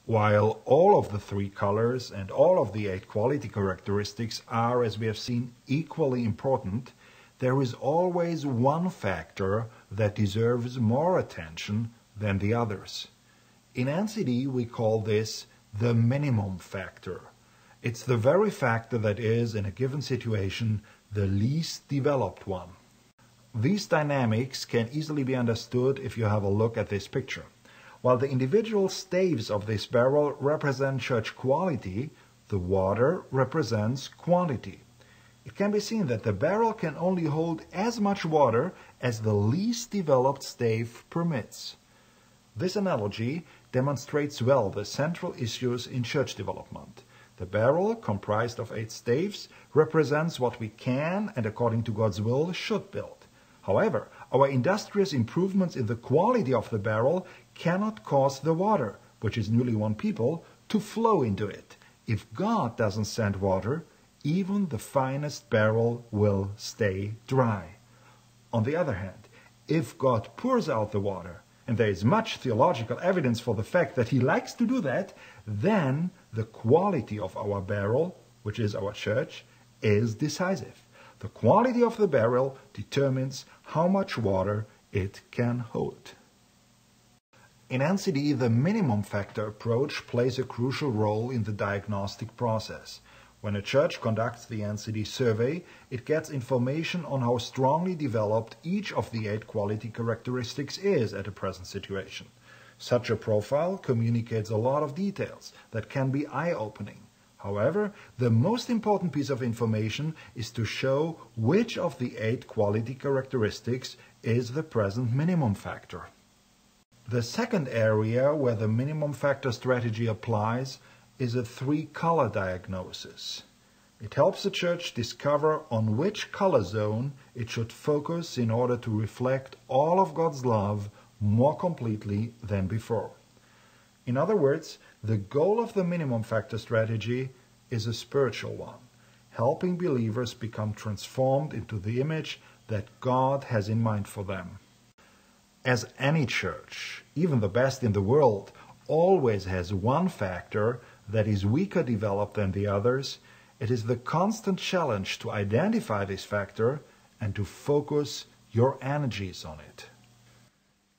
While all of the three colors and all of the 8 quality characteristics are, as we have seen, equally important, there is always one factor that deserves more attention than the others. In NCD, we call this the minimum factor. It's the very factor that is, in a given situation, the least developed one. These dynamics can easily be understood if you have a look at this picture. While the individual staves of this barrel represent church quality, the water represents quantity. It can be seen that the barrel can only hold as much water as the least developed stave permits. This analogy demonstrates well the central issues in church development. The barrel, comprised of 8 staves, represents what we can and, according to God's will, should build. However, our industrious improvements in the quality of the barrel cannot cause the water, which is newly won people, to flow into it. If God doesn't send water, even the finest barrel will stay dry. On the other hand, if God pours out the water, and there is much theological evidence for the fact that He likes to do that, then the quality of our barrel, which is our church, is decisive. The quality of the barrel determines how much water it can hold. In NCD, the minimum factor approach plays a crucial role in the diagnostic process. When a church conducts the NCD survey, it gets information on how strongly developed each of the 8 quality characteristics is at a present situation. Such a profile communicates a lot of details that can be eye-opening. However, the most important piece of information is to show which of the 8 quality characteristics is the present minimum factor. The second area where the minimum factor strategy applies is a 3-color diagnosis. It helps the church discover on which color zone it should focus in order to reflect all of God's love more completely than before. In other words, the goal of the minimum factor strategy is a spiritual one, helping believers become transformed into the image that God has in mind for them. As any church, even the best in the world, always has one factor that is weaker developed than the others, it is the constant challenge to identify this factor and to focus your energies on it.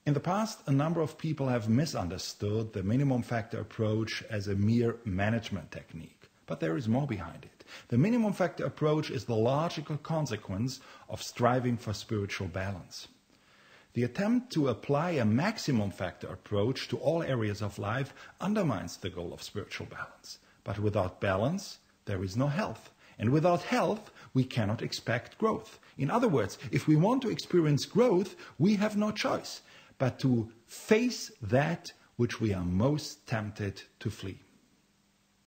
In the past, a number of people have misunderstood the minimum factor approach as a mere management technique, but there is more behind it. The minimum factor approach is the logical consequence of striving for spiritual balance. The attempt to apply a maximum factor approach to all areas of life undermines the goal of spiritual balance. But without balance, there is no health. And without health, we cannot expect growth. In other words, if we want to experience growth, we have no choice but to face that which we are most tempted to flee.